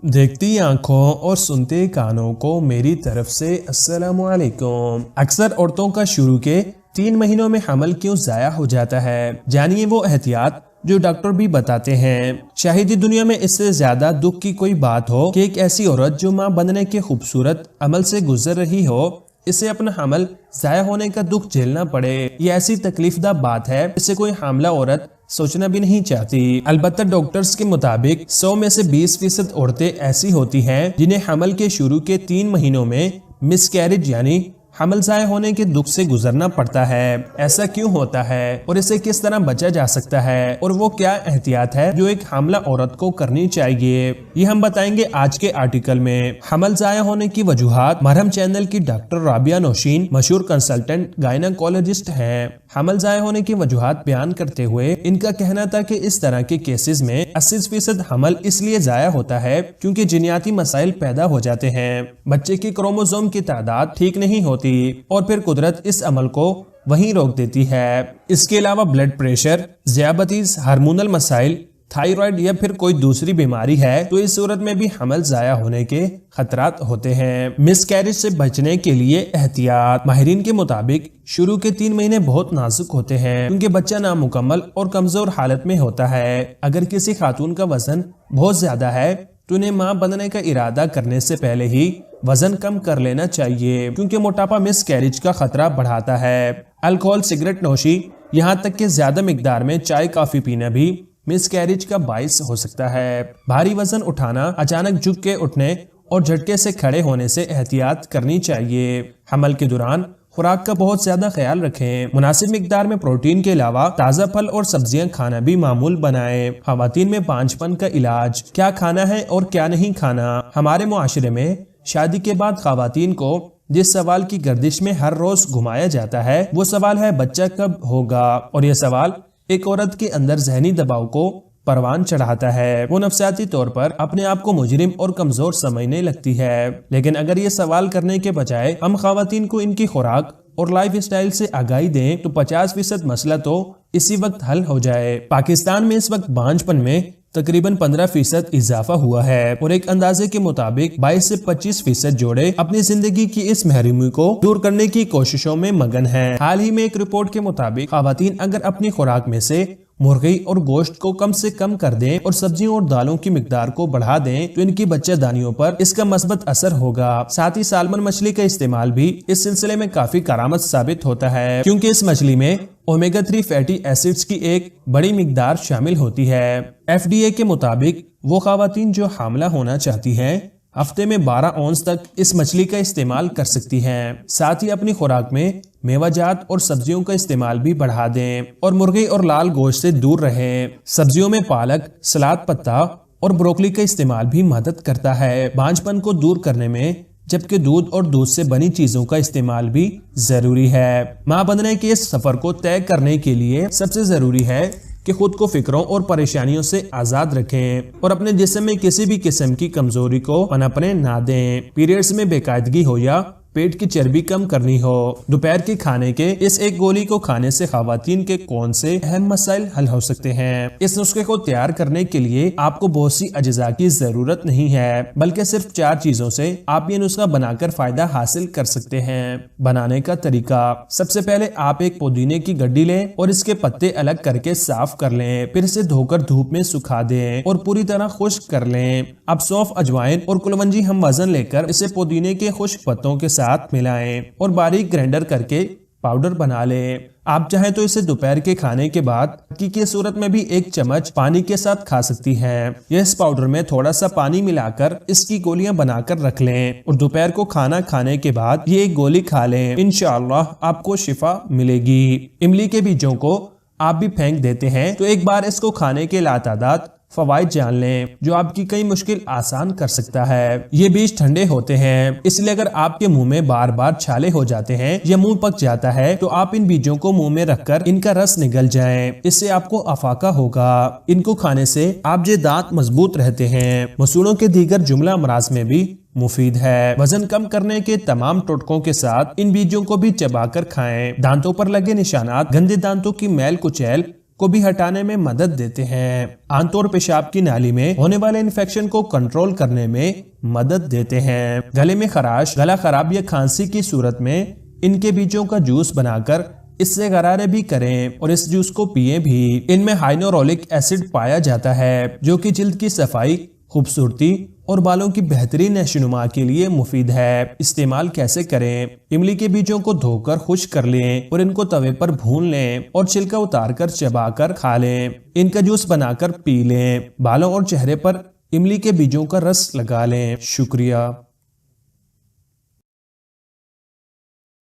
देखती आंखों और सुनते कानों को मेरी तरफ से अस्सलामुअलैकुम। अक्सर औरतों का शुरू के 3 महीनों में हमल क्यों जाया हो जाता है, जानिए वो एहतियात जो डॉक्टर भी बताते हैं। शायद ही दुनिया में इससे ज्यादा दुख की कोई बात हो कि एक ऐसी औरत जो मां बनने के खूबसूरत अमल से गुजर रही हो, इसे अपना हमल जाया होने का दुख झेलना पड़े। ये ऐसी तकलीफदा बात है जिसे कोई हामला औरत सोचना भी नहीं चाहती। अलबत्ता डॉक्टर्स के मुताबिक 100 में से 20% औरतें ऐसी होती हैं जिन्हें हमल के शुरू के 3 महीनों में मिसकैरेज यानी हमल जाया होने के दुख से गुजरना पड़ता है। ऐसा क्यों होता है और इसे किस तरह बचा जा सकता है, और वो क्या एहतियात है जो एक हामला औरत को करनी चाहिए, ये हम बताएंगे आज के आर्टिकल में। हमल जाया होने की वजूहात। मरहम चैनल की डॉक्टर राबिया नौशीन मशहूर कंसल्टेंट गायनेकोलॉजिस्ट हैं। हमल जाया होने की वजूहात बयान करते हुए इनका कहना था कि इस तरह के केसेस में 80% हमल इसलिए जाया होता है क्योंकि जिनियाती मसाइल पैदा हो जाते हैं, बच्चे की क्रोमोसोम की तादाद ठीक नहीं होती और फिर कुदरत इस अमल को वहीं रोक देती है। इसके अलावा ब्लड प्रेशर, ज़ियाबतीस, हार्मोनल मसाइल, थायराइड या फिर कोई दूसरी बीमारी है तो इस सूरत में भी हमल जाया होने के खतरात होते हैं। मिसकैरेज से बचने के लिए एहतियात। माहिरीन के मुताबिक शुरू के 3 महीने बहुत नाजुक होते हैं क्योंकि बच्चा नामुकम्मल और कमजोर हालत में होता है। अगर किसी खातून का वजन बहुत ज्यादा है तो उन्हें मां बनने का इरादा करने से पहले ही वजन कम कर लेना चाहिए क्योंकि मोटापा मिसकैरेज का खतरा बढ़ाता है। अल्कोहल, सिगरेट नोशी, यहाँ तक कि ज्यादा मिकदार में चाय कॉफी पीना भी मिसकैरेज का बाइस हो सकता है। भारी वजन उठाना, अचानक झुक के उठने और झटके से खड़े होने से एहतियात करनी चाहिए। हमल के दौरान खुराक का बहुत ज्यादा ख्याल रखें। मुनासिब मिकदार में प्रोटीन के अलावा ताज़ा फल और सब्जियां खाना भी मामूल बनाएं। खवातीन में पांचपन का इलाज। क्या खाना है और क्या नहीं खाना। हमारे मुआशरे में शादी के बाद खवातीन को जिस सवाल की गर्दिश में हर रोज घुमाया जाता है वो सवाल है बच्चा कब होगा, और यह सवाल एक औरत के अंदर जहनी दबाव को परवान चढ़ाता है। वो नफ्सियाती तौर पर अपने आप को मुजरिम और कमजोर समझने लगती है। लेकिन अगर ये सवाल करने के बजाय हम खवातीन को इनकी खुराक और लाइफ स्टाइल से आगाही दें तो 50% मसला तो इसी वक्त हल हो जाए। पाकिस्तान में इस वक्त बांझपन में तकरीबन 15% इजाफा हुआ है और एक अंदाजे के मुताबिक 22 से 25% जोड़े अपनी जिंदगी की इस महरूमी को दूर करने की कोशिशों में मगन हैं। हाल ही में एक रिपोर्ट के मुताबिक खवातीन अगर अपनी खुराक में से मुर्गी और गोश्त को कम से कम कर दें और सब्जियों और दालों की मिकदार को बढ़ा दें तो इनकी बच्चेदानियों पर इसका मस्बत असर होगा। साथ ही सालमन मछली का इस्तेमाल भी इस सिलसिले में काफी करामत साबित होता है क्योंकि इस मछली में ओमेगा 3 फैटी एसिड्स की एक बड़ी मिकदार शामिल होती है। FDA के मुताबिक वो खवातीन जो हामला होना चाहती हैं हफ्ते में 12 औंस तक इस मछली का इस्तेमाल कर सकती हैं। साथ ही अपनी खुराक में मेवाजात और सब्जियों का इस्तेमाल भी बढ़ा दें और मुर्गी और लाल गोश्त से दूर रहें। सब्जियों में पालक, सलाद पत्ता और ब्रोकली का इस्तेमाल भी मदद करता है बांझपन को दूर करने में, जबकि दूध और दूध से बनी चीजों का इस्तेमाल भी जरूरी है। मां बनने के इस सफर को तय करने के लिए सबसे जरूरी है कि खुद को फिक्रों और परेशानियों से आजाद रखें और अपने जिस्म में किसी भी किस्म की कमजोरी को पनपने ना दें। पीरियड्स में बेकायदगी हो या पेट की चर्बी कम करनी हो, दोपहर के खाने के इस एक गोली को खाने से खवातीन के कौन से अहम मसाइल हल हो सकते हैं। इस नुस्खे को तैयार करने के लिए आपको बहुत सी अज्जा की जरूरत नहीं है, बल्कि सिर्फ 4 चीजों से आप ये नुस्खा बनाकर फायदा हासिल कर सकते हैं। बनाने का तरीका। सबसे पहले आप एक पुदीने की गड्डी लें और इसके पत्ते अलग करके साफ कर लें, फिर इसे धोकर धूप में सुखा दें और पूरी तरह खुश्क कर लें। अब सौंफ, अजवाइन और कुलवंजी हम वजन लेकर इसे पुदीने के खुश्क पत्तों के साथ मिलाएं और बारीक ग्राइंडर करके पाउडर बना लें। आप चाहें तो इसे दोपहर के खाने के बाद की सूरत में भी 1 चम्मच पानी के साथ खा सकती हैं। इस पाउडर में थोड़ा सा पानी मिलाकर इसकी गोलियां बनाकर रख लें और दोपहर को खाना खाने के बाद ये एक गोली खा लें। इंशाअल्लाह आपको शिफा मिलेगी। इमली के बीजों को आप भी फेंक देते हैं तो एक बार इसको खाने के लातादाद फवाइद जान लें जो आपकी कई मुश्किल आसान कर सकता है। ये बीज ठंडे होते हैं, इसलिए अगर आपके मुंह में बार बार छाले हो जाते हैं या मुंह पक जाता है तो आप इन बीजों को मुंह में रखकर इनका रस निगल जाए, इससे आपको अफाका होगा। इनको खाने से आपके दांत मजबूत रहते हैं। मसूड़ों के दीगर जुमला अमराज में भी मुफीद है। वजन कम करने के तमाम टोटकों के साथ इन बीजों को भी चबाकर खाएं। दांतों पर लगे निशानात, गंदे दांतों की मैल कुचैल को भी हटाने में मदद देते हैं। आंत और पेशाब की नाली में होने वाले इन्फेक्शन को कंट्रोल करने में मदद देते हैं। गले में खराश, गला खराब या खांसी की सूरत में इनके बीजों का जूस बनाकर इससे गरारे भी करें और इस जूस को पिए भी। इनमें हाइलोरोनिक एसिड पाया जाता है जो कि जिल्द की सफाई, खूबसूरती और बालों की बेहतरीन नशोनुमा के लिए मुफीद है। इस्तेमाल कैसे करें? इमली के बीजों को धोकर खुश्क कर लें और इनको तवे पर भून लें और छिलका उतारकर चबाकर खा लें। इनका जूस बनाकर पी लें। बालों और चेहरे पर इमली के बीजों का रस लगा लें। शुक्रिया।